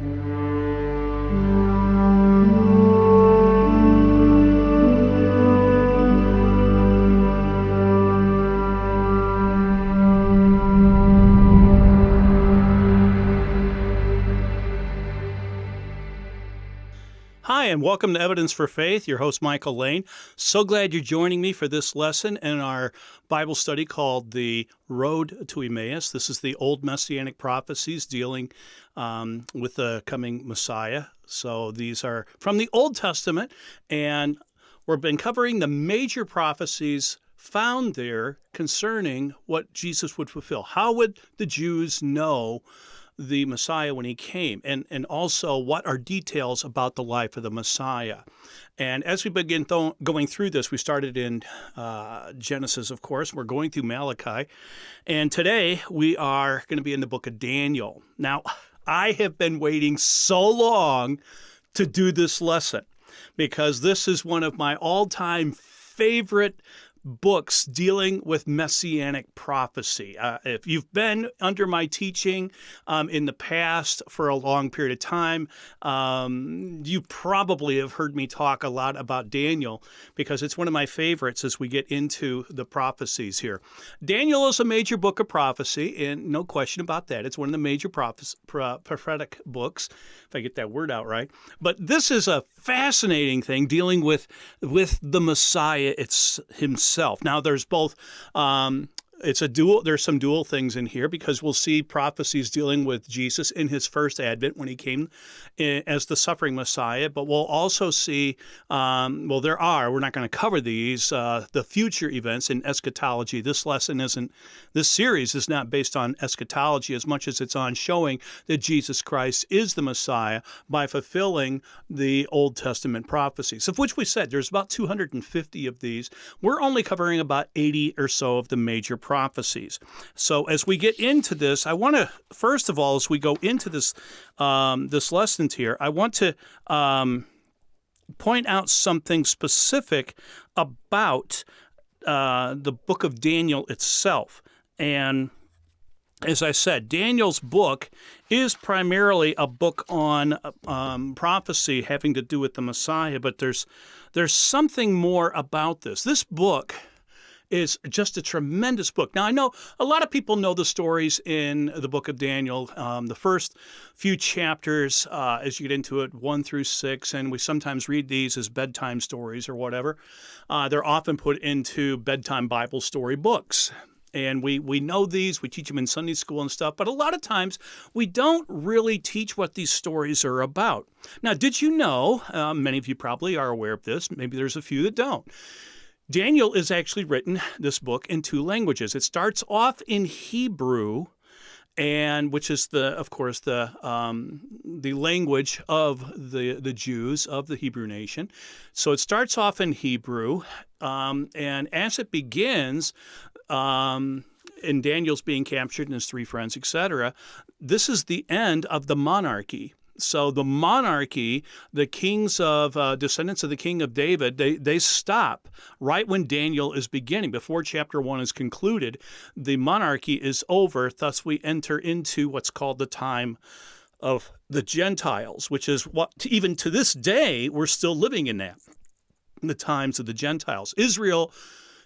Hi, and welcome to Evidence for Faith. Your host, Michael Lane. So glad you're joining me for this lesson in our Bible study called The Road to Emmaus. This is the Old Messianic Prophecies dealing with the coming Messiah. So these are from the Old Testament, and we've been covering the major prophecies found there concerning what Jesus would fulfill. How would the Jews know the Messiah when he came, and also what are details about the life of the Messiah. And as we begin going through this, we started in Genesis, of course. We're going through Malachi, and today we are going to be in the book of Daniel. Now, I have been waiting so long to do this lesson because this is one of my all-time favorite books dealing with Messianic prophecy. If you've been under my teaching in the past for a long period of time, you probably have heard me talk a lot about Daniel because it's one of my favorites as we get into the prophecies here. Daniel is a major book of prophecy, and no question about that. It's one of the major prophetic books, if I get that word out right. But this is a fascinating thing dealing with the Messiah himself. Now, there's both. There's some dual things in here because we'll see prophecies dealing with Jesus in his first advent when he came as the suffering Messiah, but we'll also see, we're not going to cover these, the future events in eschatology. This series is not based on eschatology as much as it's on showing that Jesus Christ is the Messiah by fulfilling the Old Testament prophecies, of which we said there's about 250 of these. We're only covering about 80 or so of the major prophecies. So as we get into this, I want to, first of all, as we go into this this lesson here, I want to point out something specific about the book of Daniel itself. And as I said, Daniel's book is primarily a book on prophecy having to do with the Messiah, but there's something more about this. This book is just a tremendous book. Now, I know a lot of people know the stories in the book of Daniel, the first few chapters, as you get into it, 1 through 6, and we sometimes read these as bedtime stories or whatever. They're often put into bedtime Bible story books. And we know these, we teach them in Sunday school and stuff, but a lot of times we don't really teach what these stories are about. Now, did you know, many of you probably are aware of this, maybe there's a few that don't, Daniel is actually written, this book, in 2 languages. It starts off in Hebrew, and which is of course the language of the Jews of the Hebrew nation. So it starts off in Hebrew, and as it begins, and Daniel's being captured and his 3 friends, etc., this is the end of the monarchy. So the monarchy, the kings of descendants of the king of David, they stop right when Daniel is beginning. Before chapter 1 is concluded, the monarchy is over. Thus, we enter into what's called the time of the Gentiles, which is what even to this day we're still living in that, in the times of the Gentiles. Israel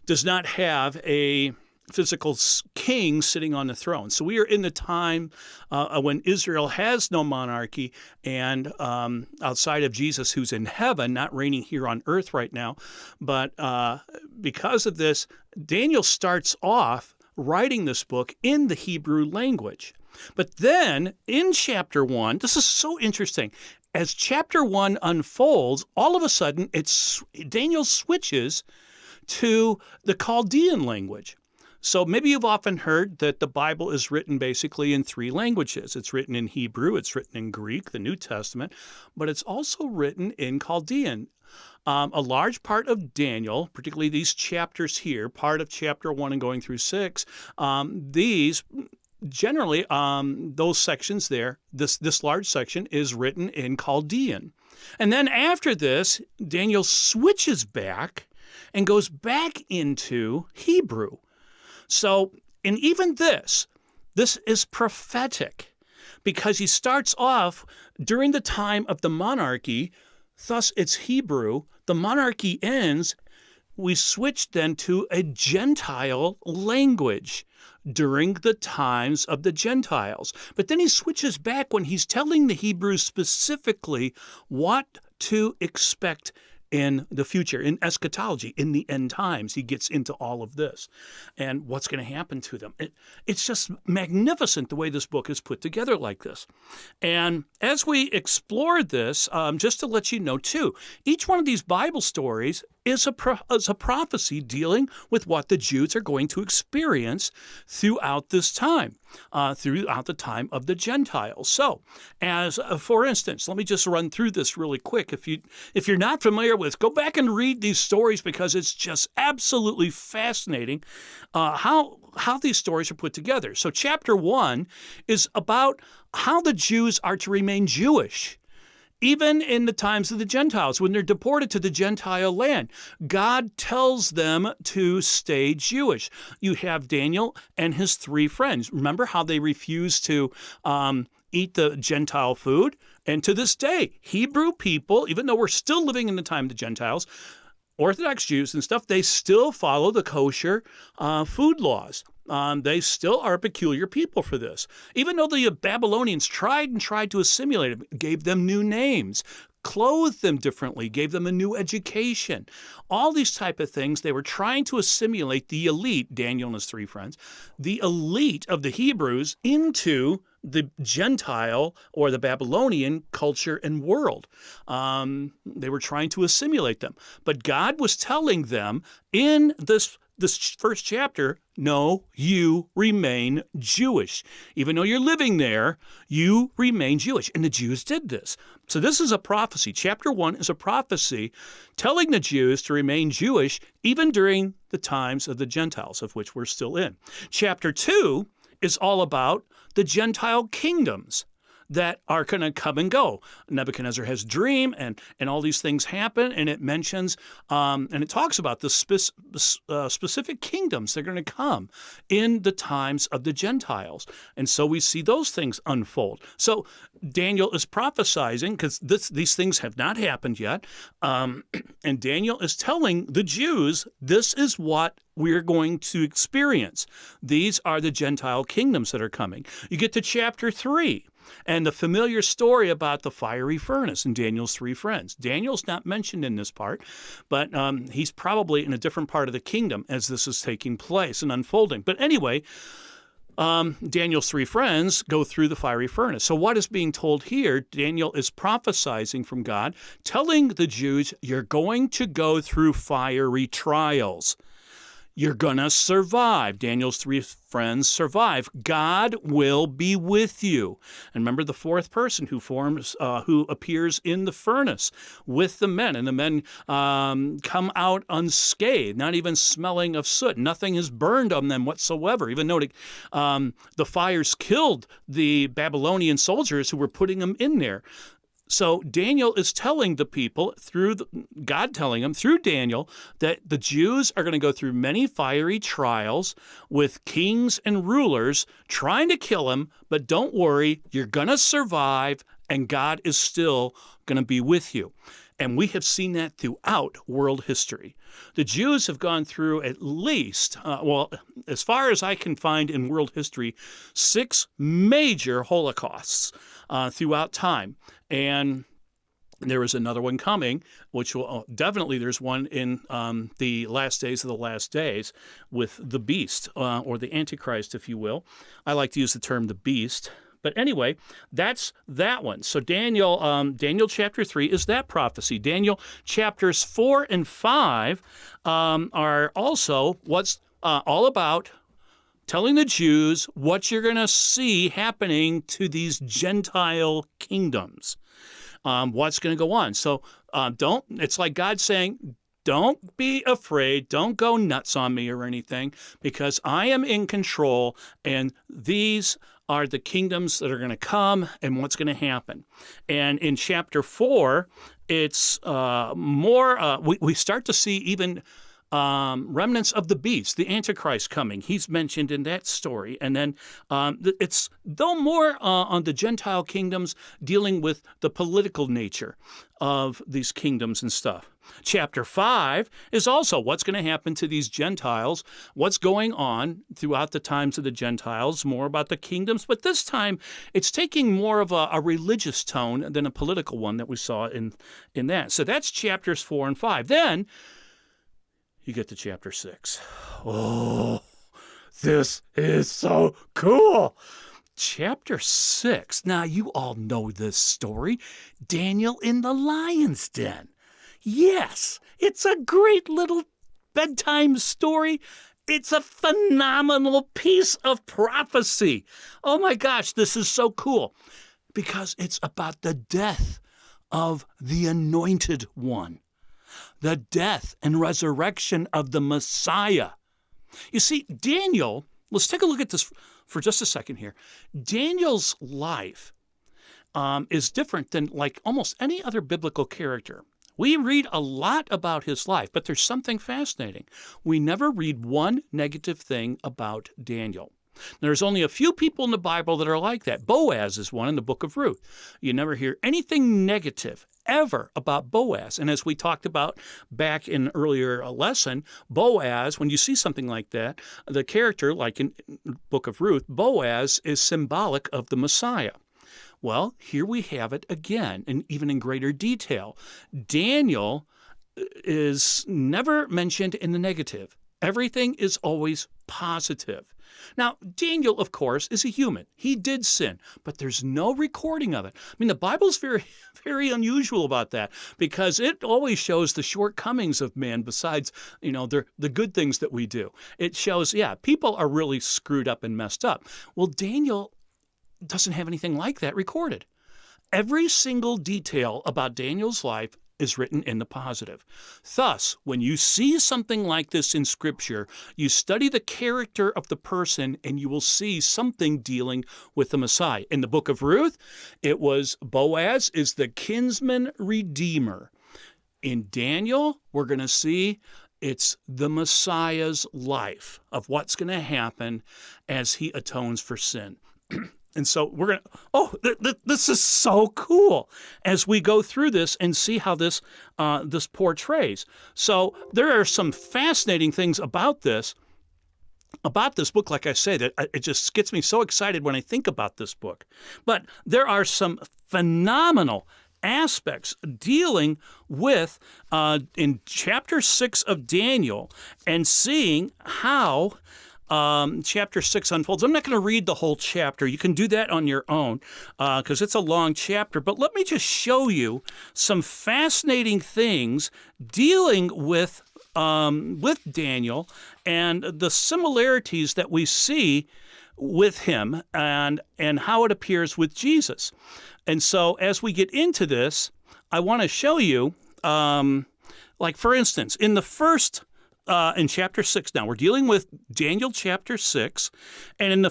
does not have a physical king sitting on the throne. So we are in the time when Israel has no monarchy, and outside of Jesus, who's in heaven, not reigning here on earth right now. But because of this, Daniel starts off writing this book in the Hebrew language. But then in chapter 1, this is so interesting. As chapter 1 unfolds, all of a sudden, Daniel switches to the Chaldean language. So maybe you've often heard that the Bible is written basically in 3 languages. It's written in Hebrew, it's written in Greek, the New Testament, but it's also written in Chaldean. A large part of Daniel, particularly these chapters here, part of chapter 1 and going through 6, these generally, those sections there, this large section is written in Chaldean. And then after this, Daniel switches back and goes back into Hebrew. So, and even this is prophetic, because he starts off during the time of the monarchy, thus it's Hebrew. The monarchy ends. We switch then to a Gentile language during the times of the Gentiles. But then he switches back when he's telling the Hebrews specifically what to expect in the future, in eschatology, in the end times. He gets into all of this and what's going to happen to them. It's just magnificent the way this book is put together like this. And as we explore this, just to let you know too, each one of these Bible stories is a prophecy dealing with what the Jews are going to experience throughout this time, throughout the time of the Gentiles. So, as for instance, let me just run through this really quick. If you're not familiar with, go back and read these stories because it's just absolutely fascinating how these stories are put together. So, chapter 1 is about how the Jews are to remain Jewish. Even in the times of the Gentiles, when they're deported to the Gentile land, God tells them to stay Jewish. You have Daniel and his 3 friends. Remember how they refused to eat the Gentile food? And to this day, Hebrew people, even though we're still living in the time of the Gentiles, Orthodox Jews and stuff, they still follow the kosher food laws. They still are a peculiar people for this. Even though the Babylonians tried to assimilate them, gave them new names, clothed them differently, gave them a new education, all these type of things, they were trying to assimilate the elite, Daniel and his 3 friends, the elite of the Hebrews into the Gentile or the Babylonian culture and world. They were trying to assimilate them. But God was telling them in this first chapter, no, you remain Jewish. Even though you're living there, you remain Jewish. And the Jews did this. So this is a prophecy. Chapter 1 is a prophecy telling the Jews to remain Jewish even during the times of the Gentiles, of which we're still in. Chapter 2 is all about the Gentile kingdoms that are going to come and go. Nebuchadnezzar has a dream, and all these things happen, and it mentions, and it talks about the specific kingdoms that are going to come in the times of the Gentiles. And so we see those things unfold. So Daniel is prophesying, because these things have not happened yet, and Daniel is telling the Jews, this is what we're going to experience. These are the Gentile kingdoms that are coming. You get to chapter 3, and the familiar story about the fiery furnace and Daniel's 3 friends. Daniel's not mentioned in this part, but he's probably in a different part of the kingdom as this is taking place and unfolding. But anyway, Daniel's 3 friends go through the fiery furnace. So what is being told here? Daniel is prophesying from God, telling the Jews, you're going to go through fiery trials. You're going to survive. Daniel's 3 friends survive. God will be with you. And remember the 4th person who appears in the furnace with the men. And the men come out unscathed, not even smelling of soot. Nothing is burned on them whatsoever, even though the fires killed the Babylonian soldiers who were putting them in there. So Daniel is telling the people, God telling them through Daniel, that the Jews are going to go through many fiery trials with kings and rulers trying to kill him, but don't worry, you're going to survive, and God is still going to be with you. And we have seen that throughout world history. The Jews have gone through at least, as far as I can find in world history, 6 major holocausts throughout time. And there is another one coming, which will definitely, there's one in the last days of the last days with the beast, or the Antichrist, if you will. I like to use the term the beast. But anyway, that's that one. So Daniel chapter 3 is that prophecy. Daniel chapters 4 and 5 are also what's all about telling the Jews what you're going to see happening to these Gentile kingdoms. What's going to go on. So it's like God saying, don't be afraid. Don't go nuts on me or anything, because I am in control, and these are the kingdoms that are going to come and what's going to happen. And in chapter 4, it's more, we start to see even remnants of the beast, the Antichrist coming. He's mentioned in that story. And then it's though more on the Gentile kingdoms, dealing with the political nature of these kingdoms and stuff. Chapter 5 is also what's going to happen to these Gentiles, what's going on throughout the times of the Gentiles, more about the kingdoms. But this time, it's taking more of a religious tone than a political one that we saw in that. So that's chapters 4 and 5. Then you get to chapter 6. Oh, this is so cool. Chapter 6. Now, you all know this story. Daniel in the lion's den. Yes, it's a great little bedtime story. It's a phenomenal piece of prophecy. Oh my gosh, this is so cool because it's about the death of the Anointed One, the death and resurrection of the Messiah. You see, Daniel, let's take a look at this for just a second here. Daniel's life is different than like almost any other biblical character. We read a lot about his life, but there's something fascinating. We never read one negative thing about Daniel. There's only a few people in the Bible that are like that. Boaz is one in the book of Ruth. You never hear anything negative ever about Boaz. And as we talked about back in an earlier lesson, Boaz, when you see something like that, the character, like in the book of Ruth, Boaz is symbolic of the Messiah. Well, here we have it again, and even in greater detail. Daniel is never mentioned in the negative. Everything is always positive. Now, Daniel, of course, is a human. He did sin, but there's no recording of it. I mean, the Bible's very, very unusual about that because it always shows the shortcomings of man besides, the good things that we do. It shows, people are really screwed up and messed up. Well, Daniel doesn't have anything like that recorded. Every single detail about Daniel's life is written in the positive. Thus, when you see something like this in Scripture, you study the character of the person and you will see something dealing with the Messiah. In the book of Ruth, it was Boaz is the kinsman redeemer. In Daniel, we're going to see it's the Messiah's life of what's going to happen as he atones for sin. And so we're going to, this is so cool as we go through this and see how this portrays. So there are some fascinating things about this book, like I say, that it just gets me so excited when I think about this book. But there are some phenomenal aspects dealing with in chapter 6 of Daniel and seeing how chapter 6 unfolds. I'm not going to read the whole chapter. You can do that on your own because it's a long chapter. But let me just show you some fascinating things dealing with Daniel and the similarities that we see with him and how it appears with Jesus. And so as we get into this, I want to show you, like for instance, in the first in chapter 6 now. We're dealing with Daniel chapter 6. And in the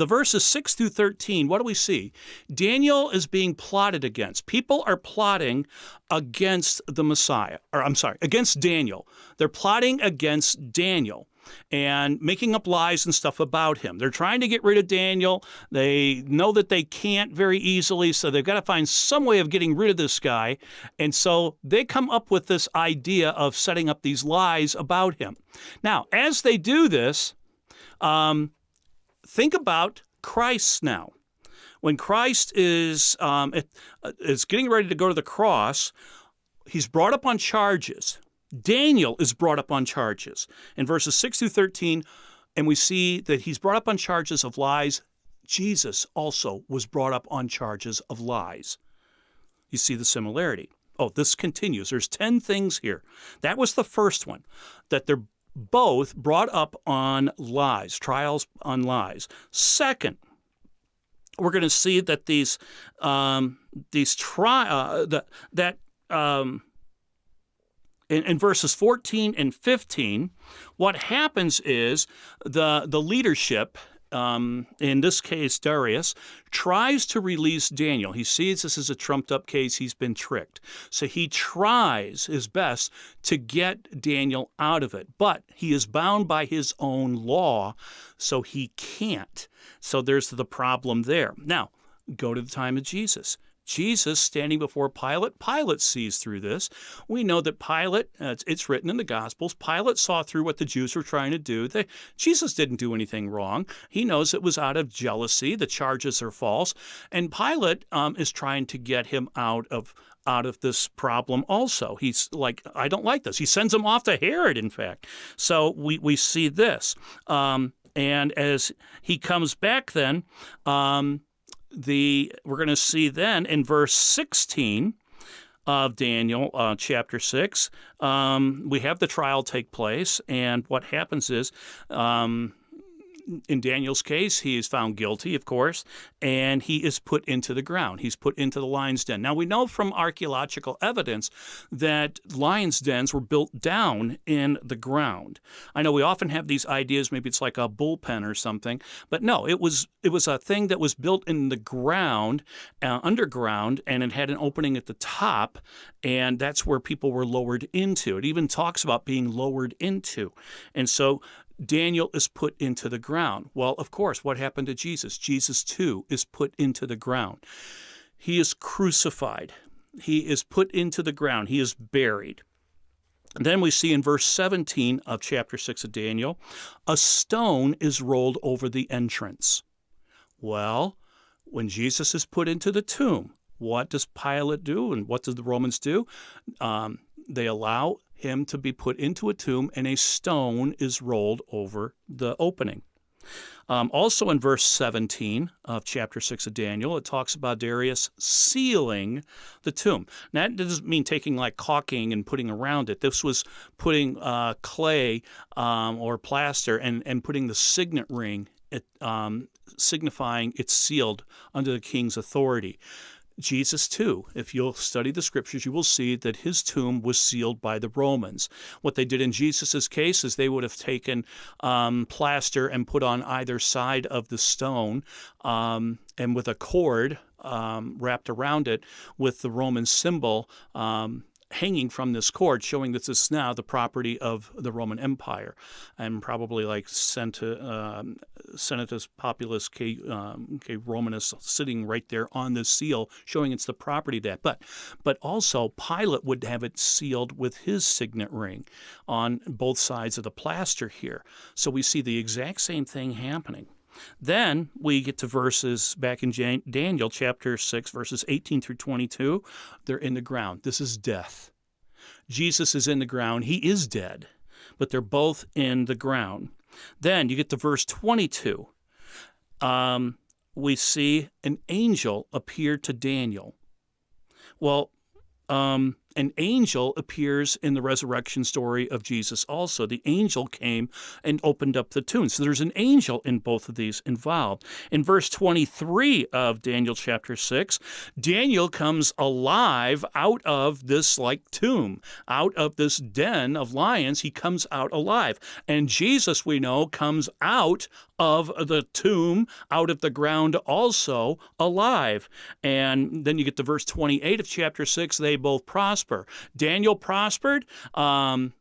verses 6 through 13, what do we see? Daniel is being plotted against. People are plotting against the Messiah. Against Daniel. They're plotting against Daniel and making up lies and stuff about him. They're trying to get rid of Daniel. They know that they can't very easily, so they've got to find some way of getting rid of this guy. And so they come up with this idea of setting up these lies about him. Now, as they do this, think about Christ now. When Christ is getting ready to go to the cross, he's brought up on charges. Daniel is brought up on charges in verses 6 through 13, and we see that he's brought up on charges of lies. Jesus also was brought up on charges of lies. You see the similarity. Oh, this continues. There's 10 things here. That was the first one, that they're both brought up on lies, trials on lies. Second, we're going to see that in verses 14 and 15, what happens is the leadership in this case, Darius, tries to release Daniel. He sees this as a trumped-up case. He's been tricked. So he tries his best to get Daniel out of it. But he is bound by his own law, so he can't. So there's the problem there. Now, go to the time of Jesus. Jesus standing before Pilate. Pilate sees through this. We know that Pilate, it's written in the Gospels, Pilate saw through what the Jews were trying to do. Jesus didn't do anything wrong. He knows it was out of jealousy. The charges are false. And Pilate is trying to get him out of this problem also. He's like, I don't like this. He sends him off to Herod, in fact. So we see this. And as he comes back then, we're going to see then in verse 16 of Daniel chapter 6, we have the trial take place, and what happens is, in Daniel's case, he is found guilty, of course, and he is put into the ground. He's put into the lion's den. Now, we know from archaeological evidence that lion's dens were built down in the ground. I know we often have these ideas, maybe it's like a bullpen or something, but no, it was a thing that was built in the ground, underground, and it had an opening at the top, and that's where people were lowered into. It even talks about being lowered into. And so Daniel is put into the ground. Well, of course, what happened to Jesus? Jesus, too, is put into the ground. He is crucified. He is put into the ground. He is buried. And then we see in verse 17 of chapter 6 of Daniel, a stone is rolled over the entrance. Well, when Jesus is put into the tomb, what does Pilate do and what do the Romans do? They allow him to be put into a tomb, and a stone is rolled over the opening. Also in verse 17 of chapter 6 of Daniel, it talks about Darius sealing the tomb. Now, that doesn't mean taking like caulking and putting around it. This was putting clay or plaster and putting the signet ring, signifying it's sealed under the king's authority. Jesus, too, if you'll study the scriptures, you will see that his tomb was sealed by the Romans. What they did in Jesus' case is they would have taken plaster and put on either side of the stone, and with a cord wrapped around it with the Roman symbol hanging from this cord, showing that this is now the property of the Roman Empire, and probably like Senatus Populus K Romanus sitting right there on the seal, showing it's the property of that. But also Pilate would have it sealed with his signet ring on both sides of the plaster here. So we see the exact same thing happening. Then we get to verses back in Daniel chapter 6, verses 18 through 22. They're in the ground. This is death. Jesus is in the ground. He is dead, but they're both in the ground. Then you get to verse 22. We see an angel appear to Daniel. Well, an angel appears in the resurrection story of Jesus also. The angel came and opened up the tomb. So there's an angel in both of these involved. In verse 23 of Daniel chapter 6, Daniel comes alive out of this like tomb, out of this den of lions. He comes out alive. And Jesus, we know, comes out of the tomb, out of the ground also alive. And then you get to verse 28 of chapter 6, they both prosper. Daniel prospered and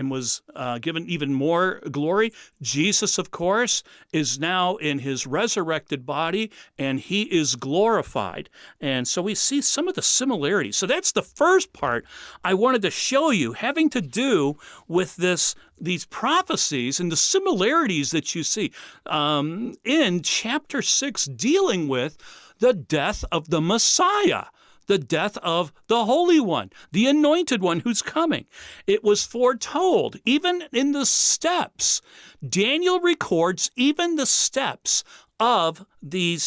was given even more glory. Jesus, of course, is now in his resurrected body, and he is glorified. And so we see some of the similarities. So that's the first part I wanted to show you, having to do with these prophecies and the similarities that you see in chapter 6, dealing with the death of the Messiah, the death of the Holy One, the Anointed One who's coming. It was foretold, even in the steps. Daniel records even the steps of the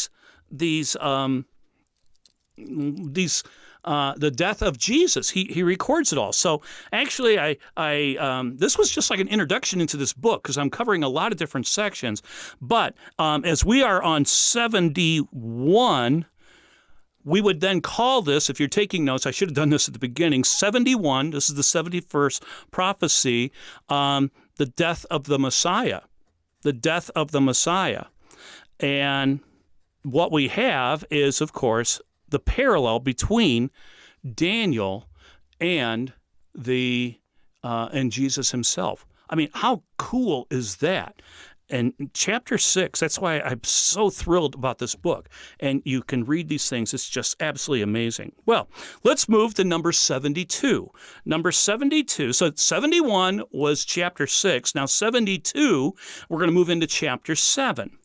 death of Jesus. He records it all. So actually, I this was just like an introduction into this book, because I'm covering a lot of different sections. But as we are on 71, we would then call this, if you're taking notes, I should have done this at the beginning, 71, this is the 71st prophecy, the death of the Messiah. the death of the Messiah. And what we have is, of course, the parallel between Daniel and and Jesus himself. I mean, how cool is that? And chapter 6, that's why I'm so thrilled about this book. And you can read these things. It's just absolutely amazing. Well, let's move to number 72. Number 72. So 71 was chapter 6. Now 72, we're going to move into chapter 7.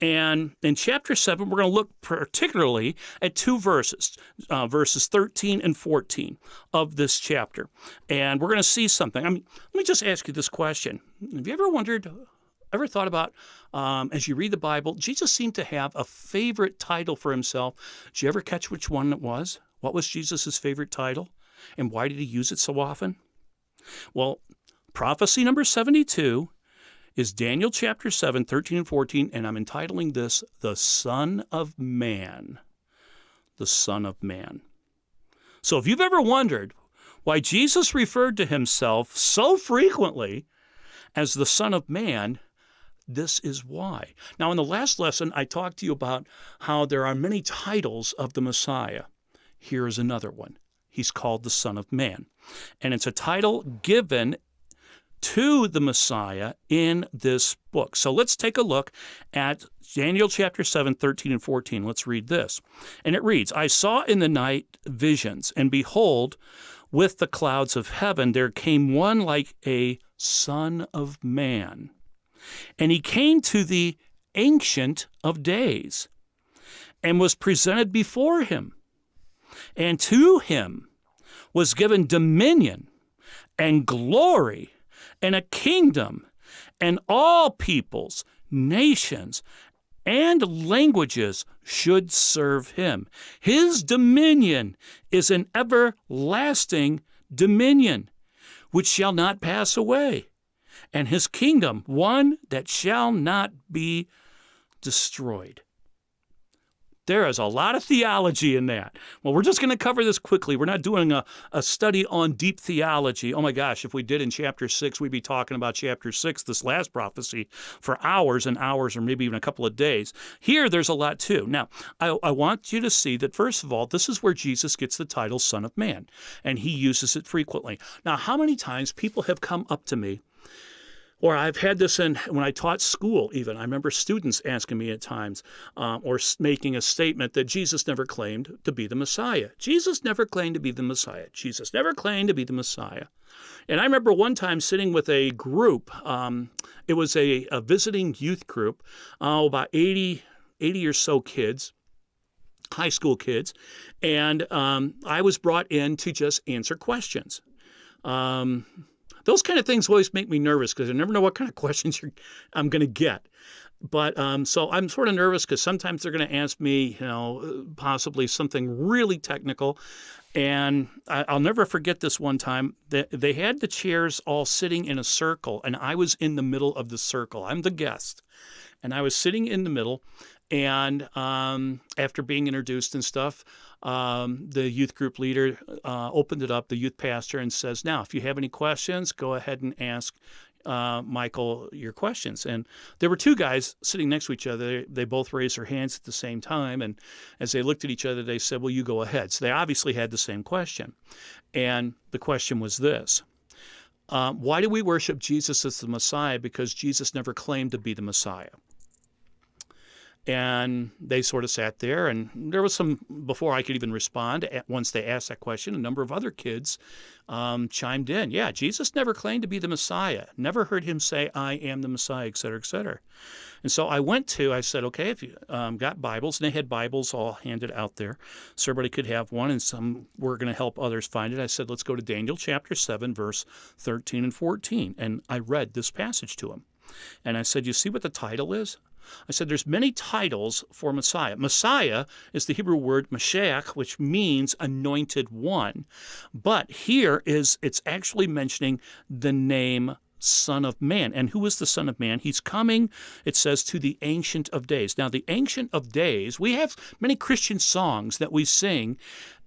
And in chapter 7, we're going to look particularly at two verses, verses 13 and 14 of this chapter. And we're going to see something. I mean, let me just ask you this question. Have you ever thought about, as you read the Bible, Jesus seemed to have a favorite title for himself. Did you ever catch which one it was? What was Jesus' favorite title? And why did he use it so often? Well, prophecy number 72 is Daniel chapter 7, 13 and 14, and I'm entitling this, The Son of Man. The Son of Man. So if you've ever wondered why Jesus referred to himself so frequently as the Son of Man, this is why. Now, in the last lesson, I talked to you about how there are many titles of the Messiah. Here is another one. He's called the Son of Man. And it's a title given to the Messiah in this book. So let's take a look at Daniel chapter 7, 13 and 14. Let's read this. And it reads, I saw in the night visions, and behold, with the clouds of heaven there came one like a Son of Man. And he came to the Ancient of Days, and was presented before him. And to him was given dominion and glory and a kingdom, and all peoples, nations, and languages should serve him. His dominion is an everlasting dominion, which shall not pass away, and his kingdom one that shall not be destroyed. There is a lot of theology in that. Well, we're just going to cover this quickly. We're not doing a study on deep theology. Oh my gosh, if we did in chapter 6, we'd be talking about chapter 6, this last prophecy, for hours and hours or maybe even a couple of days. Here, there's a lot too. Now, I want you to see that, first of all, this is where Jesus gets the title Son of Man, and he uses it frequently. Now, how many times people have come up to me, or I've had this when I taught school even. I remember students asking me at times or making a statement that Jesus never claimed to be the Messiah. Jesus never claimed to be the Messiah. Jesus never claimed to be the Messiah. And I remember one time sitting with a group. It was a visiting youth group, about 80 or so kids, high school kids. And I was brought in to just answer questions. Those kind of things always make me nervous because I never know what kind of questions I'm going to get. But so I'm sort of nervous because sometimes they're going to ask me, possibly something really technical. And I'll never forget this one time. They had the chairs all sitting in a circle, and I was in the middle of the circle. I'm the guest. And I was sitting in the middle. And after being introduced and stuff, the youth group leader opened it up, the youth pastor, and says, now, if you have any questions, go ahead and ask Michael your questions. And there were two guys sitting next to each other. They both raised their hands at the same time. And as they looked at each other, they said, well, you go ahead. So they obviously had the same question. And the question was this. Why do we worship Jesus as the Messiah? Because Jesus never claimed to be the Messiah. And they sort of sat there, and there was some, before I could even respond, once they asked that question, a number of other kids chimed in. Yeah, Jesus never claimed to be the Messiah. Never heard him say, I am the Messiah, et cetera, et cetera. And so I said, okay, if you got Bibles, and they had Bibles all handed out there, so everybody could have one, and some were going to help others find it. I said, let's go to Daniel chapter 7, verse 13 and 14. And I read this passage to him. And I said, you see what the title is? I said, there's many titles for Messiah. Messiah is the Hebrew word Mashiach, which means anointed one. But here it's actually mentioning the name Son of Man. And who is the Son of Man? He's coming, it says, to the Ancient of Days. Now, the Ancient of Days, we have many Christian songs that we sing.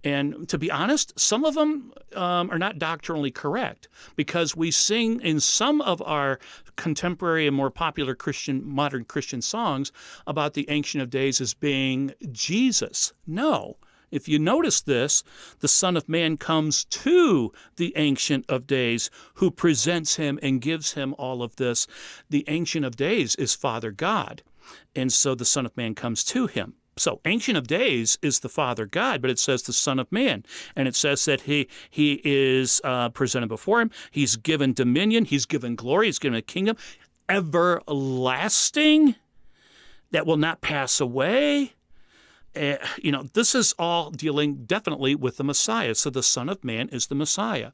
And to be honest, some of them are not doctrinally correct because we sing in some of our contemporary and more popular modern Christian songs about the Ancient of Days as being Jesus. No. If you notice this, the Son of Man comes to the Ancient of Days, who presents him and gives him all of this. The Ancient of Days is Father God, and so the Son of Man comes to him. So Ancient of Days is the Father God, but it says the Son of Man. And it says that he is presented before him. He's given dominion. He's given glory. He's given a kingdom everlasting that will not pass away. This is all dealing definitely with the Messiah. So the Son of Man is the Messiah.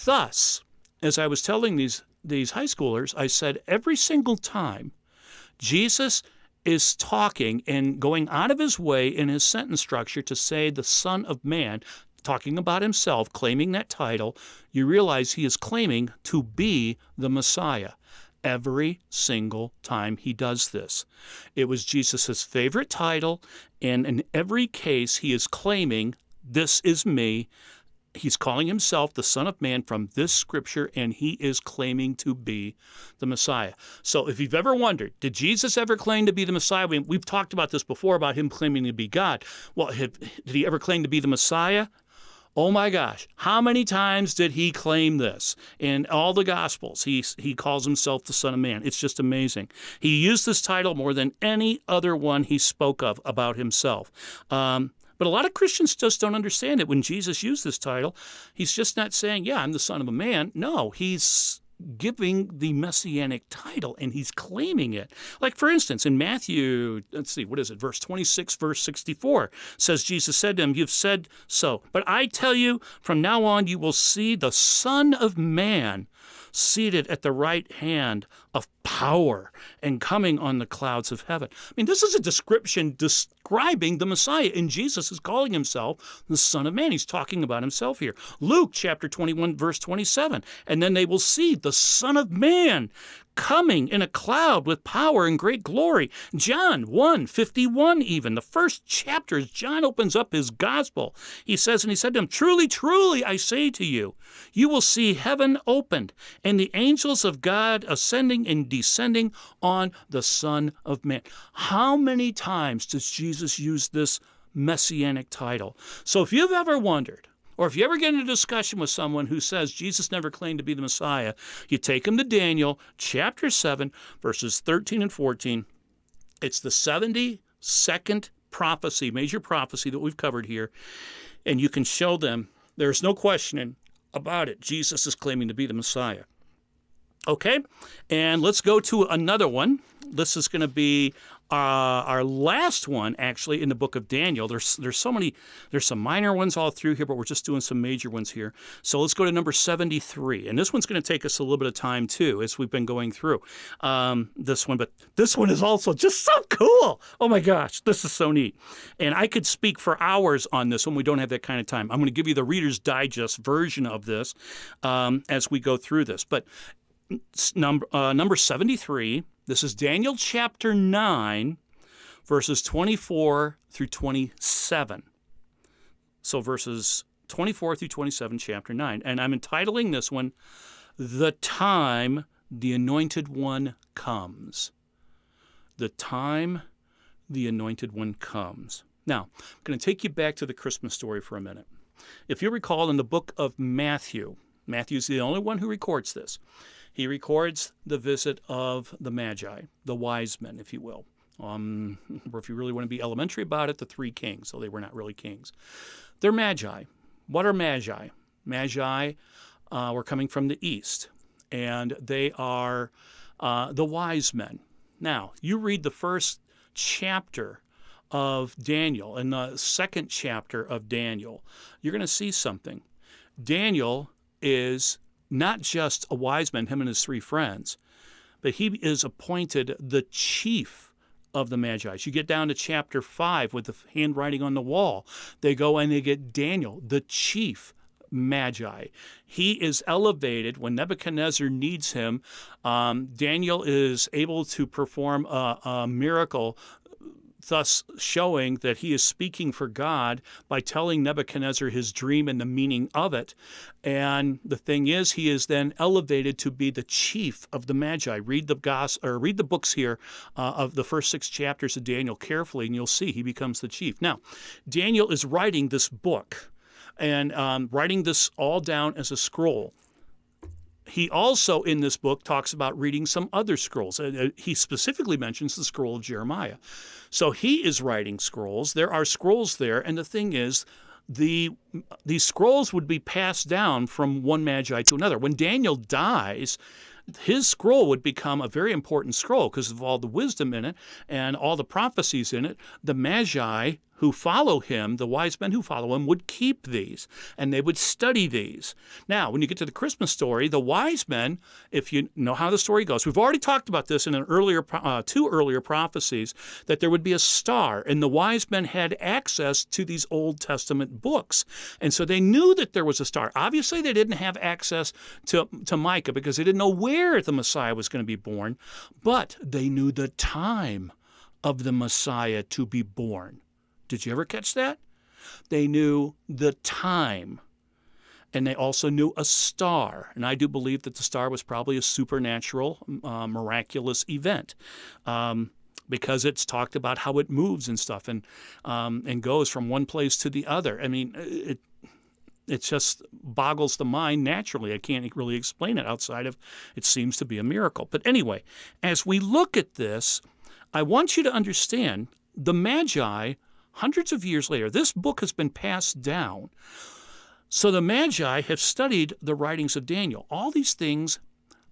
Thus, as I was telling these high schoolers, I said every single time Jesus is talking and going out of his way in his sentence structure to say the Son of Man, talking about himself, claiming that title, you realize he is claiming to be the Messiah. Every single time he does this. It was Jesus' favorite title, and in every case he is claiming, this is me. He's calling himself the Son of Man from this scripture, and he is claiming to be the Messiah. So if you've ever wondered, did Jesus ever claim to be the Messiah? We've talked about this before, about him claiming to be God. Well, did he ever claim to be the Messiah? Oh my gosh, how many times did he claim this? In all the Gospels, he calls himself the Son of Man. It's just amazing. He used this title more than any other one he spoke of about himself. But a lot of Christians just don't understand it. When Jesus used this title, he's just not saying, yeah, I'm the Son of a Man. No, he's giving the Messianic title, and he's claiming it. Like, for instance, in Matthew, verse 26, verse 64, says, Jesus said to him, you've said so, but I tell you, from now on you will see the Son of Man seated at the right hand of power and coming on the clouds of heaven. I mean, this is a description describing the Messiah, and Jesus is calling himself the Son of Man. He's talking about himself here. Luke chapter 21, verse 27, and then they will see the Son of Man coming in a cloud with power and great glory. John 1:51 even, the first chapter, as John opens up his gospel, he says, and he said to him, truly, truly, I say to you, you will see heaven opened and the angels of God ascending and descending on the Son of Man. How many times does Jesus use this messianic title? So if you've ever wondered, or if you ever get in a discussion with someone who says Jesus never claimed to be the Messiah, you take them to Daniel chapter 7, verses 13 and 14. It's the 72nd prophecy, major prophecy that we've covered here, and you can show them there's no questioning about it. Jesus is claiming to be the Messiah. Okay, and let's go to another one. This is going to be our last one, actually, in the book of Daniel. There's so many. There's some minor ones all through here, but we're just doing some major ones here. So let's go to number 73, and this one's going to take us a little bit of time too, as we've been going through this one. But this one is also just so cool. Oh my gosh, this is so neat, and I could speak for hours on this one. We don't have that kind of time. I'm going to give you the Reader's Digest version of this as we go through this, but. Number 73, this is Daniel chapter 9, verses 24 through 27. So verses 24 through 27, chapter 9. And I'm entitling this one, The Time the Anointed One Comes. The Time the Anointed One Comes. Now, I'm going to take you back to the Christmas story for a minute. If you recall, in the book of Matthew's the only one who records this. He records the visit of the Magi, the wise men, if you will. Or if you really want to be elementary about it, the three kings, though they were not really kings. They're Magi. What are Magi? Magi were coming from the east, and they are the wise men. Now, you read the first chapter of Daniel and the second chapter of Daniel, you're going to see something. Daniel is not just a wise man, him and his three friends, but he is appointed the chief of the Magi. You get down to chapter 5 with the handwriting on the wall. They go and they get Daniel, the chief Magi. He is elevated when Nebuchadnezzar needs him. Daniel is able to perform a miracle thus showing that he is speaking for God by telling Nebuchadnezzar his dream and the meaning of it. And the thing is, he is then elevated to be the chief of the Magi. Read the books here of the first 6 chapters of Daniel carefully, and you'll see he becomes the chief. Now, Daniel is writing this book and writing this all down as a scroll. He also, in this book, talks about reading some other scrolls. He specifically mentions the scroll of Jeremiah. So he is writing scrolls. There are scrolls there, and the thing is, these scrolls would be passed down from one Magi to another. When Daniel dies, his scroll would become a very important scroll because of all the wisdom in it and all the prophecies in it. The Magi who follow him, the wise men who follow him, would keep these, and they would study these. Now, when you get to the Christmas story, the wise men, if you know how the story goes, we've already talked about this in two earlier prophecies, that there would be a star, and the wise men had access to these Old Testament books, and so they knew that there was a star. Obviously, they didn't have access to Micah because they didn't know where the Messiah was going to be born, but they knew the time of the Messiah to be born. Did you ever catch that? They knew the time, and they also knew a star. And I do believe that the star was probably a supernatural, miraculous event because it's talked about how it moves and stuff and goes from one place to the other. I mean, it just boggles the mind naturally. I can't really explain it outside of it seems to be a miracle. But anyway, as we look at this, I want you to understand the Magi. Hundreds of years later, this book has been passed down. So the Magi have studied the writings of Daniel, all these things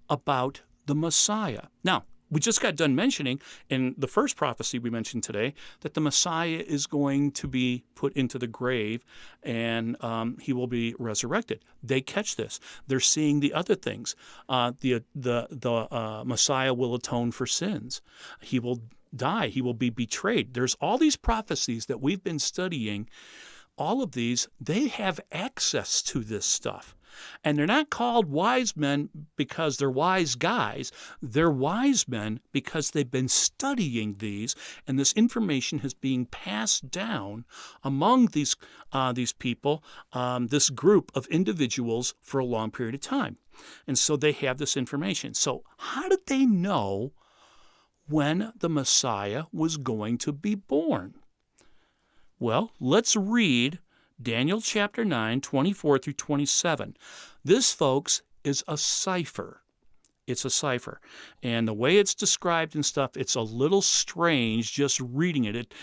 about the Messiah. Now, we just got done mentioning in the first prophecy we mentioned today that the Messiah is going to be put into the grave and he will be resurrected. They catch this. They're seeing the other things. The Messiah will atone for sins. He will die. He will be betrayed. There's all these prophecies that we've been studying. All of these, they have access to this stuff. And they're not called wise men because they're wise guys. They're wise men because they've been studying these, and this information is being passed down among these people, this group of individuals for a long period of time. And so they have this information. So how did they know when the Messiah was going to be born? Well, let's read Daniel chapter 9, 24 through 27. This, folks, is a cipher. It's a cipher. And the way it's described and stuff, it's a little strange just reading it.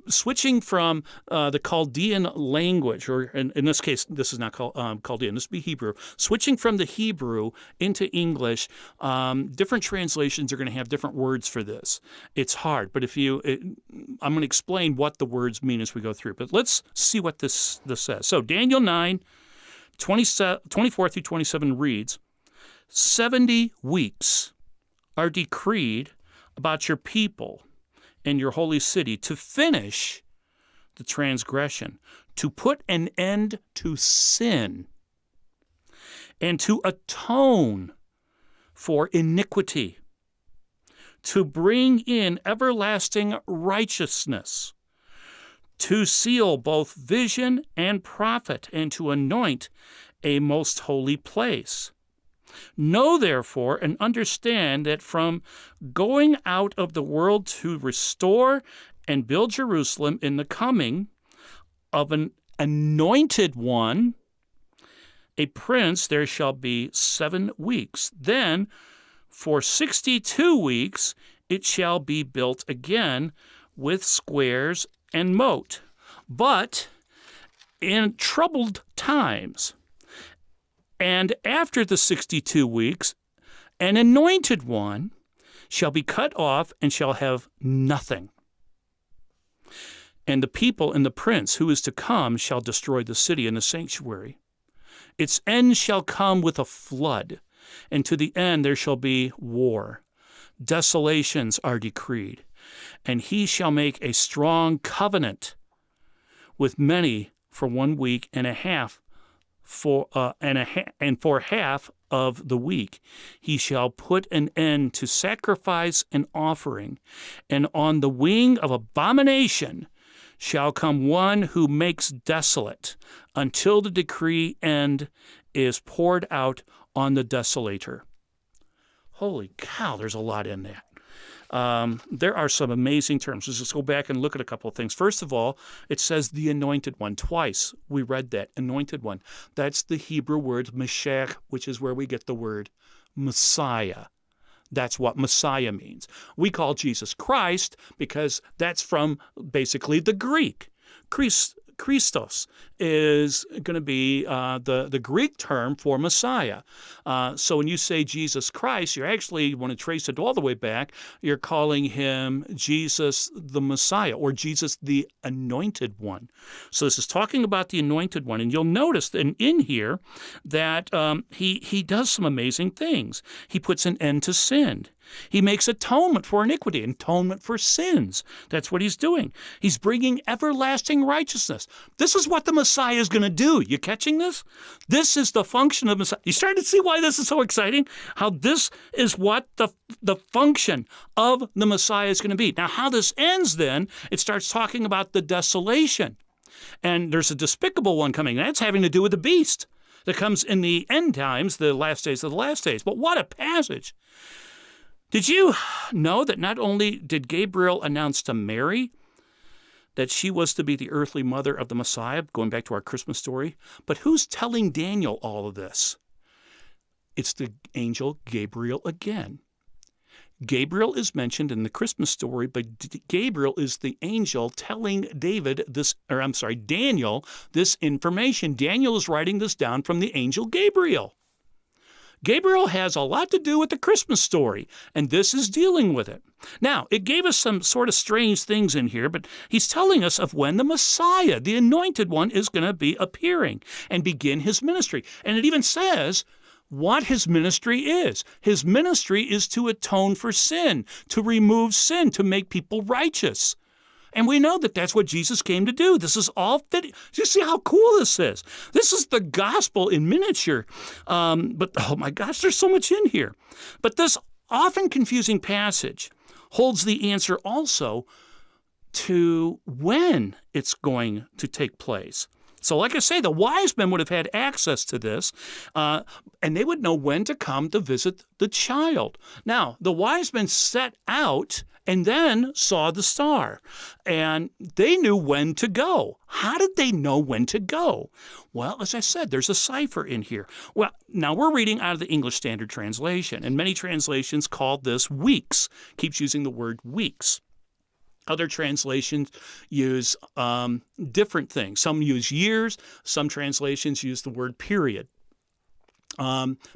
Switching from the Chaldean language, or in this case, this is not Chaldean, this would be Hebrew. Switching from the Hebrew into English, different translations are going to have different words for this. It's hard, but I'm going to explain what the words mean as we go through. But let's see what this says. So Daniel 9, 24 through 27 reads, 70 weeks are decreed about your people and your holy city to finish the transgression, to put an end to sin, and to atone for iniquity, to bring in everlasting righteousness, to seal both vision and prophet, and to anoint a most holy place. Know, therefore, and understand that from going out of the world to restore and build Jerusalem in the coming of an anointed one, a prince, there shall be 7 weeks. Then for 62 weeks it shall be built again with squares and moat. But in troubled times, and after the 62 weeks, an anointed one shall be cut off and shall have nothing. And the people and the prince who is to come shall destroy the city and the sanctuary. Its end shall come with a flood, and to the end there shall be war. Desolations are decreed, and he shall make a strong covenant with many for 1 week and a half and for half of the week he shall put an end to sacrifice and offering, and on the wing of abomination shall come one who makes desolate, until the decree end is poured out on the desolator. Holy cow, there's a lot in that. There are some amazing terms. Let's just go back and look at a couple of things. First of all, it says the Anointed One. Twice we read that, Anointed One. That's the Hebrew word Mashiach, which is where we get the word Messiah. That's what Messiah means. We call Jesus Christ because that's from basically the Greek. Christos is going to be the Greek term for Messiah. So when you say Jesus Christ, you actually want to trace it all the way back. You're calling him Jesus the Messiah, or Jesus the Anointed One. So this is talking about the Anointed One. And you'll notice in here that he does some amazing things. He puts an end to sin. He makes atonement for iniquity, atonement for sins. That's what he's doing. He's bringing everlasting righteousness. This is what the Messiah is going to do. You catching this? This is the function of Messiah. You starting to see why this is so exciting? How this is what the function of the Messiah is going to be. Now, how this ends then, it starts talking about the desolation. And there's a despicable one coming. That's having to do with the beast that comes in the end times, the last days of the last days. But what a passage. Did you know that not only did Gabriel announce to Mary that she was to be the earthly mother of the Messiah, going back to our Christmas story, but who's telling Daniel all of this? It's the angel Gabriel again. Gabriel is mentioned in the Christmas story, but Gabriel is the angel telling Daniel this information. Daniel is writing this down from the angel Gabriel. Gabriel has a lot to do with the Christmas story, and this is dealing with it. Now, it gave us some sort of strange things in here, but he's telling us of when the Messiah, the Anointed One, is going to be appearing and begin his ministry. And it even says what his ministry is. His ministry is to atone for sin, to remove sin, to make people righteous. And we know that that's what Jesus came to do. This is all fitting. You see how cool this is? This is the gospel in miniature. But, oh my gosh, there's so much in here. But this often confusing passage holds the answer also to when it's going to take place. So like I say, the wise men would have had access to this, and they would know when to come to visit the child. Now, the wise men set out and then saw the star, and they knew when to go. How did they know when to go? Well, as I said, there's a cipher in here. Well, now we're reading out of the English Standard Translation, and many translations call this weeks, keeps using the word weeks. Other translations use different things. Some use years. Some translations use the word period.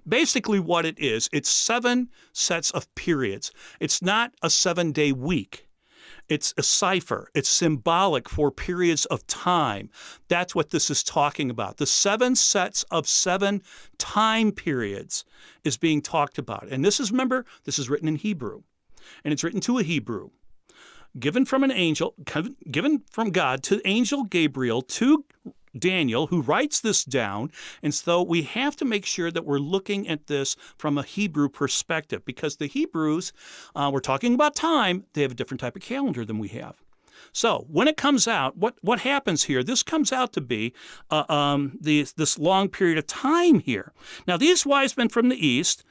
Basically what it is, it's 7 sets of periods. It's not a 7-day week. It's a cipher. It's symbolic for periods of time. That's what this is talking about. The 7 sets of 7 time periods is being talked about. And this is, remember, this is written in Hebrew. And it's written to a Hebrew. Given from an angel, given from God to angel Gabriel to Daniel, who writes this down. And so we have to make sure that we're looking at this from a Hebrew perspective, because the Hebrews, we're talking about time, they have a different type of calendar than we have. So when it comes out, what happens here? This comes out to be this long period of time here. Now, these wise men from the East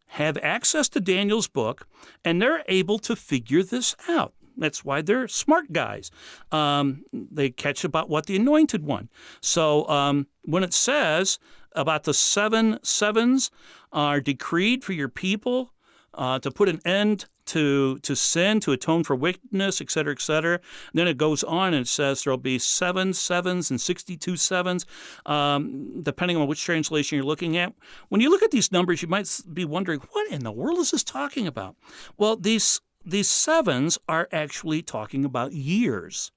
have access to Daniel's book, and they're able to figure this out. That's why they're smart guys. They catch about what the Anointed One. So when it says about the 7 sevens are decreed for your people to put an end to sin, to atone for wickedness, et cetera, then it goes on and it says there'll be 7 sevens and 62 sevens, depending on which translation you're looking at. When you look at these numbers, you might be wondering, what in the world is this talking about? Well, these sevens are actually talking about years.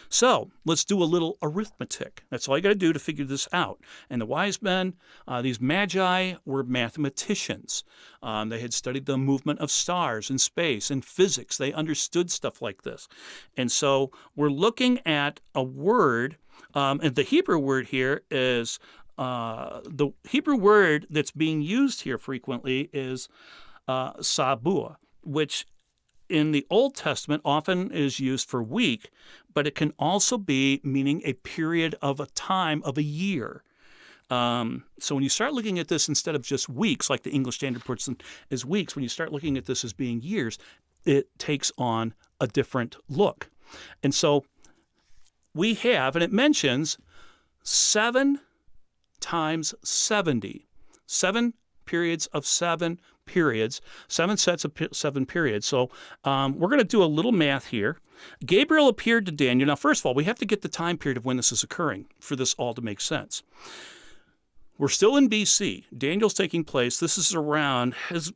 So let's do a little arithmetic. That's all you got to do to figure this out. And the wise men, these magi, were mathematicians. They had studied the movement of stars in space and physics. They understood stuff like this. And so we're looking at a word, and the Hebrew word here is the Hebrew word that's being used here frequently is sabua, which in the Old Testament often is used for week, but it can also be meaning a period of a time of a year. So when you start looking at this instead of just weeks, like the English Standard puts them as weeks, when you start looking at this as being years, it takes on a different look. And so we have, and it mentions 7 times 70, 7 periods of 7 periods, 7 sets of 7 periods. So we're going to do a little math here. Gabriel appeared to Daniel. Now, first of all, we have to get the time period of when this is occurring for this all to make sense. We're still in BC. Daniel's taking place. This is around, as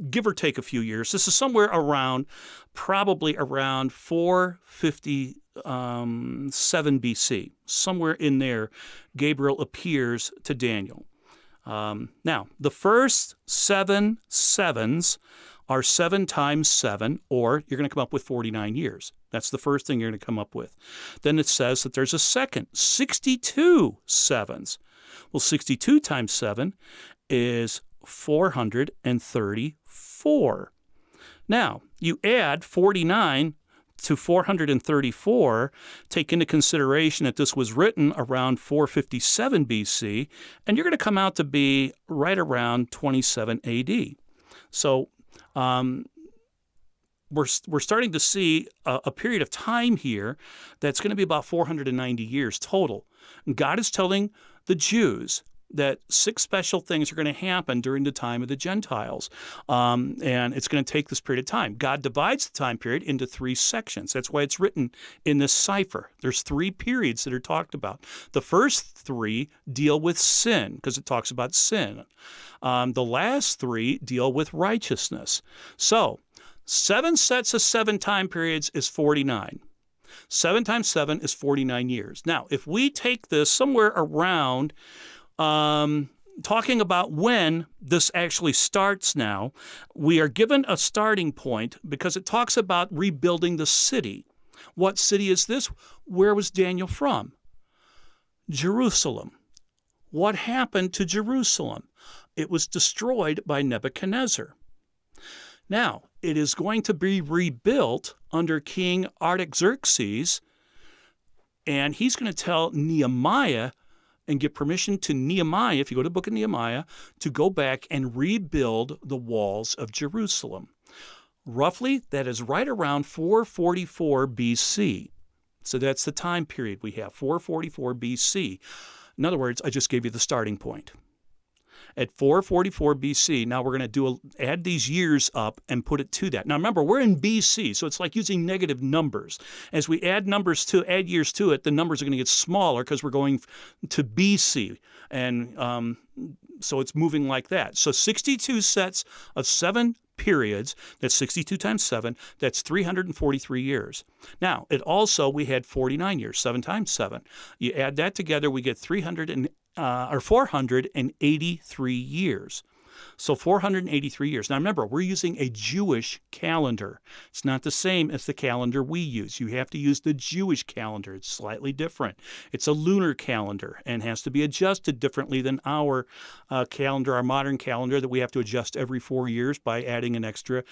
give or take a few years, this is somewhere around, probably around 457 BC. Somewhere in there, Gabriel appears to Daniel. Now, the first 7 sevens are 7 times 7, or you're going to come up with 49 years. That's the first thing you're going to come up with. Then it says that there's a second 62 sevens. Well, 62 times 7 is 434. Now, you add 49 to 434, take into consideration that this was written around 457 BC, and you're going to come out to be right around 27 AD. So we're starting to see a period of time here that's going to be about 490 years total. And God is telling the Jews that 6 special things are going to happen during the time of the Gentiles. And it's going to take this period of time. God divides the time period into 3 sections. That's why it's written in this cipher. There's 3 periods that are talked about. The first 3 deal with sin, because it talks about sin. The last 3 deal with righteousness. So 7 sets of 7 time periods is 49. 7 times 7 is 49 years. Now, if we take this somewhere around talking about when this actually starts now, we are given a starting point because it talks about rebuilding the city. What city is this? Where was Daniel from? Jerusalem. What happened to Jerusalem? It was destroyed by Nebuchadnezzar. Now, it is going to be rebuilt under King Artaxerxes, and he's going to tell Nehemiah and give permission to Nehemiah, if you go to the book of Nehemiah, to go back and rebuild the walls of Jerusalem. Roughly, that is right around 444 BC. So that's the time period we have, 444 BC. In other words, I just gave you the starting point. At 444 BC, now we're going to add these years up and put it to that. Now remember, we're in BC, so it's like using negative numbers. As we add years to it, the numbers are going to get smaller because we're going to BC. And so it's moving like that. So 62 sets of 7 periods, that's 62 times 7, that's 343 years. Now, we had 49 years, 7 times 7. You add that together, we get 483 years. So 483 years. Now remember, we're using a Jewish calendar. It's not the same as the calendar we use. You have to use the Jewish calendar. It's slightly different. It's a lunar calendar and has to be adjusted differently than our calendar, our modern calendar that we have to adjust every 4 years by adding an extra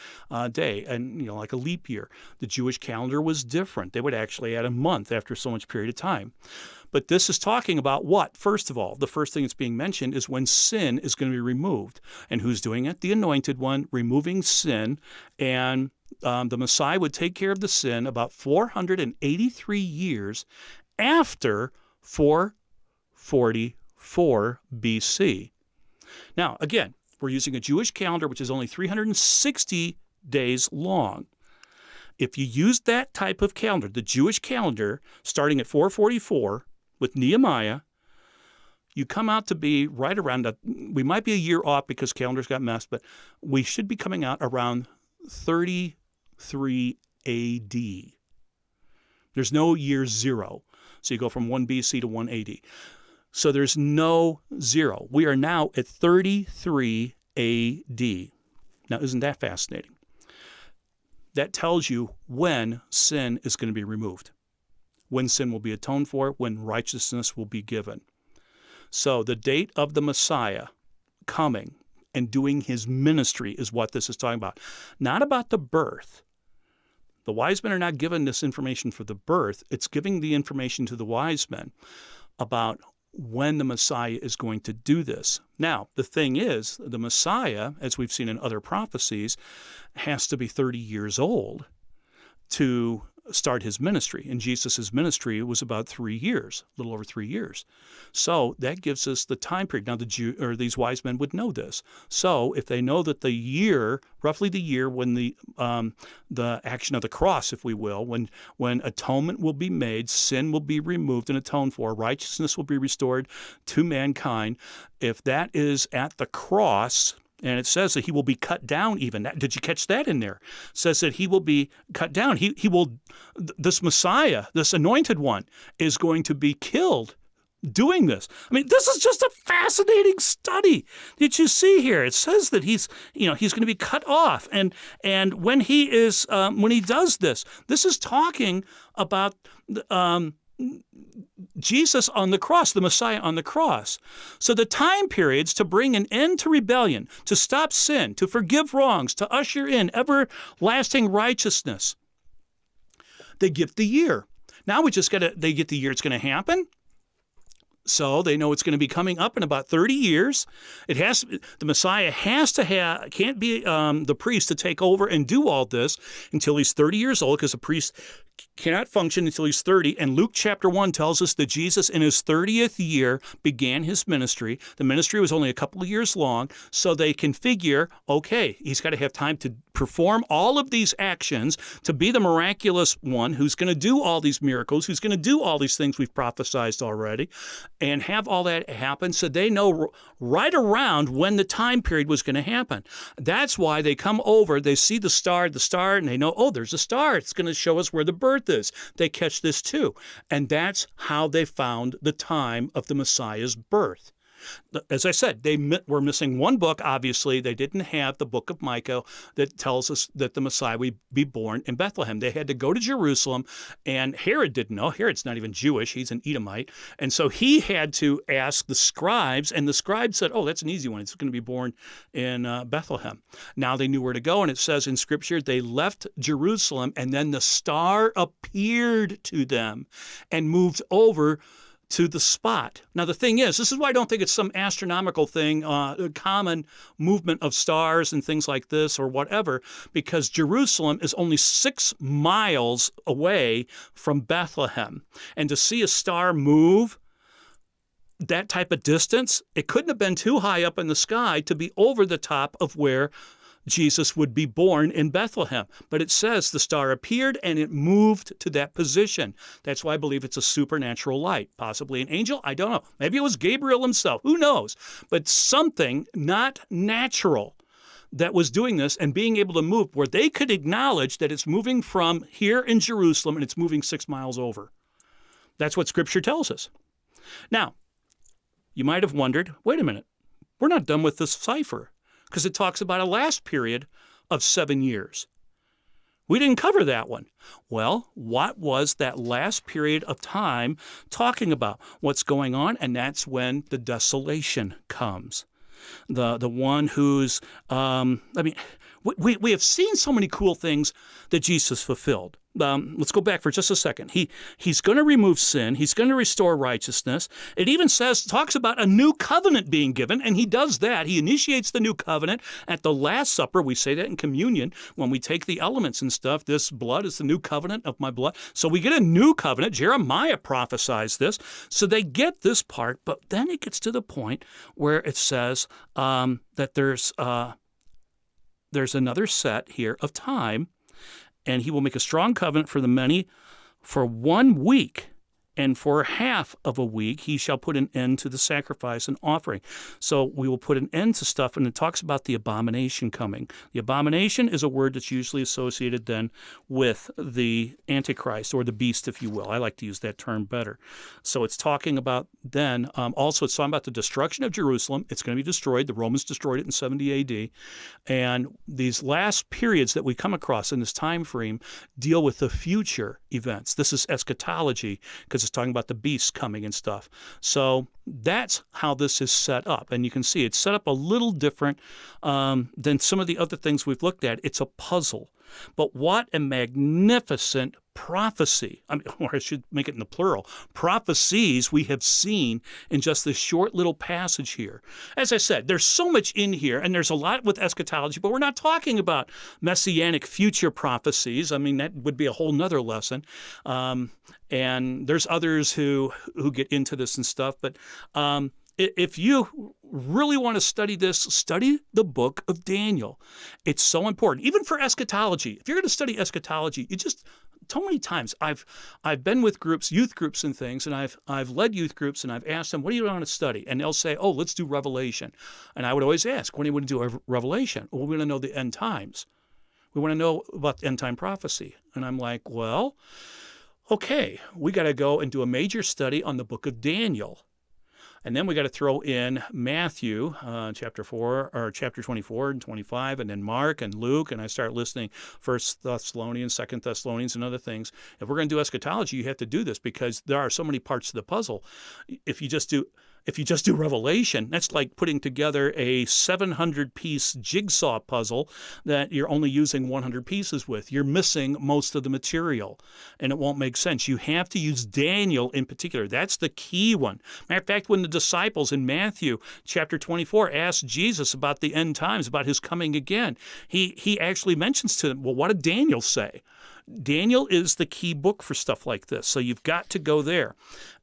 day, and like a leap year. The Jewish calendar was different. They would actually add a month after so much period of time. But this is talking about what? First of all, the first thing that's being mentioned is when sin is going to be removed. And who's doing it? The Anointed One, removing sin. And the Messiah would take care of the sin about 483 years after 444 BC. Now, again, we're using a Jewish calendar, which is only 360 days long. If you use that type of calendar, the Jewish calendar, starting at 444, with Nehemiah, you come out to be right around, we might be a year off because calendars got messed, but we should be coming out around 33 AD. There's no year 0. So you go from 1 BC to 1 AD. So there's no 0. We are now at 33 AD. Now, isn't that fascinating? That tells you when sin is going to be removed, when sin will be atoned for, when righteousness will be given. So the date of the Messiah coming and doing his ministry is what this is talking about. Not about the birth. The wise men are not given this information for the birth. It's giving the information to the wise men about when the Messiah is going to do this. Now, the thing is, the Messiah, as we've seen in other prophecies, has to be 30 years old to start his ministry. And Jesus' ministry was about 3 years, a little over 3 years. So that gives us the time period. Now, these wise men would know this. So if they know that the year, roughly the year when the action of the cross, if we will, when atonement will be made, sin will be removed and atoned for, righteousness will be restored to mankind, if that is at the cross, and it says that he will be cut down even. Did you catch that in there? It says that he will be cut down. This Messiah, this anointed one, is going to be killed doing this. I mean, this is just a fascinating study that you see here. It says that he's going to be cut off. And when he does this is talking about Jesus on the cross, the Messiah on the cross. So the time periods to bring an end to rebellion, to stop sin, to forgive wrongs, to usher in everlasting righteousness, they give the year. Now they get the year it's going to happen. So they know it's going to be coming up in about 30 years. The Messiah can't be the priest to take over and do all this until he's 30 years old, because the priest cannot function until he's 30. And Luke chapter 1 tells us that Jesus in his 30th year began his ministry. The ministry was only a couple of years long, so they can figure, okay, he's got to have time to perform all of these actions, to be the miraculous one who's going to do all these miracles, who's going to do all these things we've prophesied already, and have all that happen, so they know right around when the time period was going to happen. That's why they come over, they see the star, and they know, oh, there's a star. It's going to show us where the birth is. They catch this too. And that's how they found the time of the Messiah's birth. As I said, they were missing one book, obviously. They didn't have the book of Micah that tells us that the Messiah would be born in Bethlehem. They had to go to Jerusalem, and Herod didn't know. Herod's not even Jewish. He's an Edomite. And so he had to ask the scribes, and the scribes said, oh, that's an easy one. It's going to be born in Bethlehem. Now they knew where to go, and it says in Scripture, they left Jerusalem, and then the star appeared to them and moved over to the spot. Now, the thing is, this is why I don't think it's some astronomical thing, a common movement of stars and things like this or whatever, because Jerusalem is only 6 miles away from Bethlehem. And to see a star move that type of distance, it couldn't have been too high up in the sky to be over the top of where Jesus would be born in Bethlehem. But it says the star appeared and it moved to that position. That's why I believe it's a supernatural light, possibly an angel. I don't know. Maybe it was Gabriel himself. Who knows? But something not natural that was doing this and being able to move where they could acknowledge that it's moving from here in Jerusalem and it's moving 6 miles over. That's what Scripture tells us. Now, you might have wondered, wait a minute, we're not done with this cipher, because it talks about a last period of 7 years. We didn't cover that one. Well, what was that last period of time talking about? What's going on? And that's when the desolation comes. The one who's, we have seen so many cool things that Jesus fulfilled. Let's go back for just a second. He's going to remove sin. He's going to restore righteousness. It even talks about a new covenant being given, and he does that. He initiates the new covenant at the Last Supper. We say that in communion when we take the elements and stuff. This blood is the new covenant of my blood. So we get a new covenant. Jeremiah prophesies this. So they get this part, but then it gets to the point where it says that there's another set here of time, and he will make a strong covenant for the many for 1 week, and for half of a week he shall put an end to the sacrifice and offering. So we will put an end to stuff, and it talks about the abomination coming. The abomination is a word that's usually associated then with the Antichrist, or the beast, if you will. I like to use that term better. So it's talking about then, also it's talking about the destruction of Jerusalem. It's going to be destroyed. The Romans destroyed it in 70 A.D. And these last periods that we come across in this time frame deal with the future events. This is eschatology, because it's talking about the beast coming and stuff. So that's how this is set up. And you can see it's set up a little different than some of the other things we've looked at. It's a puzzle. But what a magnificent prophecy, or I should make it in the plural, prophecies we have seen in just this short little passage here. As I said, there's so much in here, and there's a lot with eschatology, but we're not talking about messianic future prophecies. I mean, that would be a whole nother lesson. And there's others who get into this and stuff, but if you really want to study this, study the book of Daniel. It's so important, even for eschatology. If you're going to study eschatology, so many times I've been with groups, youth groups and things, and I've led youth groups, and I've asked them, what do you want to study? And they'll say, oh, let's do Revelation. And I would always ask, what do you want to do a Revelation? Well, we want to know the end times. We want to know about the end time prophecy. And I'm like, well, okay, we got to go and do a major study on the book of Daniel. And then we got to throw in Matthew, chapter 4 or chapter 24 and 25, and then Mark and Luke, and I start listing 1 Thessalonians, 2 Thessalonians, and other things. If we're going to do eschatology, you have to do this because there are so many parts of the puzzle. If you just do Revelation, that's like putting together a 700-piece jigsaw puzzle that you're only using 100 pieces with. You're missing most of the material, and it won't make sense. You have to use Daniel in particular. That's the key one. Matter of fact, when the disciples in Matthew chapter 24 asked Jesus about the end times, about his coming again, he actually mentions to them, well, what did Daniel say? Daniel is the key book for stuff like this, so you've got to go there.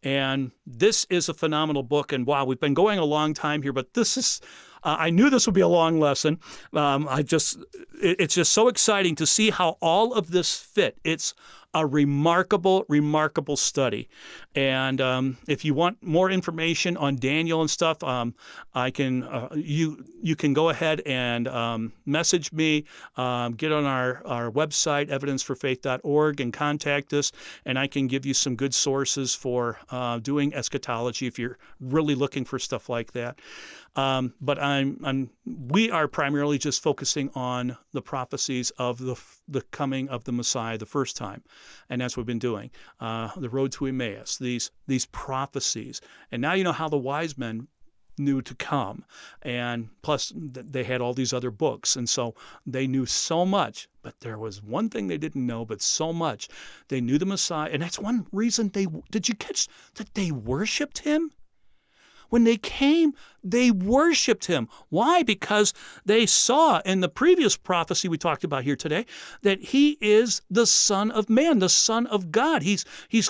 And this is a phenomenal book, and wow, we've been going a long time here, but this is, I knew this would be a long lesson. It's just so exciting to see how all of this fit. It's a remarkable, remarkable study. And if you want more information on Daniel and stuff, I can you can go ahead and message me, get on our website, evidenceforfaith.org, and contact us, and I can give you some good sources for doing eschatology if you're really looking for stuff like that. But we are primarily just focusing on the prophecies of the coming of the Messiah the first time, and that's what we've been doing. The road to Emmaus, these prophecies, and now you know how the wise men knew to come, and plus they had all these other books, and so they knew so much. But there was one thing they didn't know, but so much. They knew the Messiah, and that's one reason did you catch that they worshipped him? When they came, they worshiped him. Why? Because they saw in the previous prophecy we talked about here today that he is the Son of Man, the Son of God. He's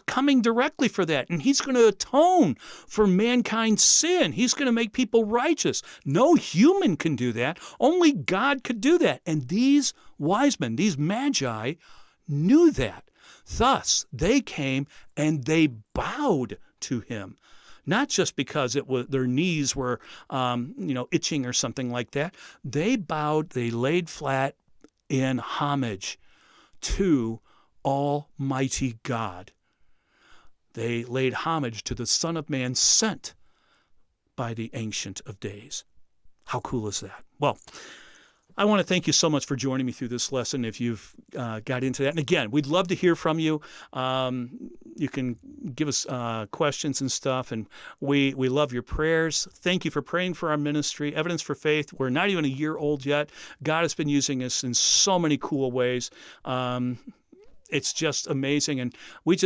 coming directly for that, and he's going to atone for mankind's sin. He's going to make people righteous. No human can do that. Only God could do that. And these wise men, these magi, knew that. Thus, they came and they bowed to him. Not just because their knees were, itching or something like that. They bowed, they laid flat in homage to Almighty God. They laid homage to the Son of Man sent by the Ancient of Days. How cool is that? Well, I want to thank you so much for joining me through this lesson if you've got into that. And again, we'd love to hear from you. You can give us questions and stuff, and we love your prayers. Thank you for praying for our ministry, Evidence for Faith. We're not even a year old yet. God has been using us in so many cool ways. It's just amazing, and we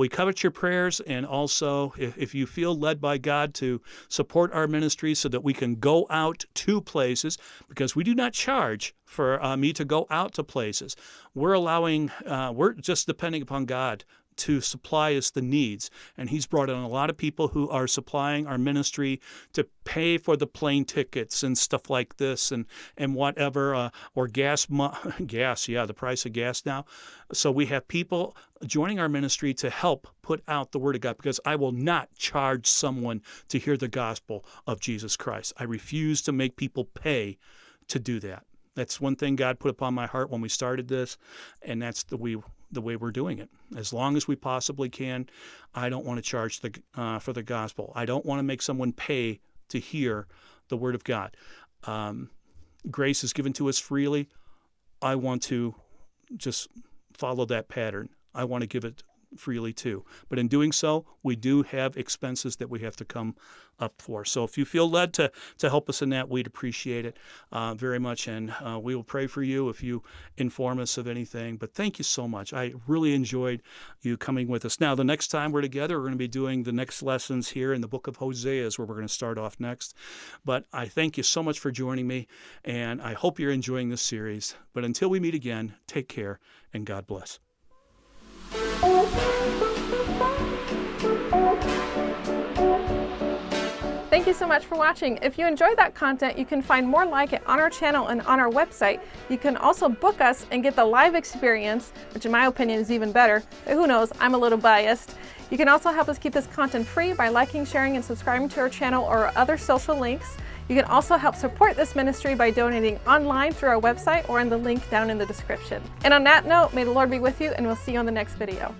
covet your prayers, and also if you feel led by God to support our ministry so that we can go out to places, because we do not charge for me to go out to places. We're just depending upon God to supply us the needs. And he's brought in a lot of people who are supplying our ministry to pay for the plane tickets and stuff like this and whatever, or gas, the price of gas now. So we have people joining our ministry to help put out the word of God, because I will not charge someone to hear the gospel of Jesus Christ. I refuse to make people pay to do that. That's one thing God put upon my heart when we started this, and that's the way we're doing it. As long as we possibly can, I don't want to charge for the gospel. I don't want to make someone pay to hear the word of God. Grace is given to us freely. I want to just follow that pattern. I want to give it freely too. But in doing so, we do have expenses that we have to come up for. So if you feel led to help us in that, we'd appreciate it very much. And we will pray for you if you inform us of anything. But thank you so much. I really enjoyed you coming with us. Now, the next time we're together, we're going to be doing the next lessons here in the book of Hosea is where we're going to start off next. But I thank you so much for joining me, and I hope you're enjoying this series. But until we meet again, take care, and God bless. Thank you so much for watching. If you enjoyed that content, you can find more like it on our channel and on our website. You can also book us and get the live experience, which in my opinion is even better. But who knows, I'm a little biased. You can also help us keep this content free by liking, sharing, and subscribing to our channel or other social links. You can also help support this ministry by donating online through our website or in the link down in the description. And on that note, may the Lord be with you, and we'll see you on the next video.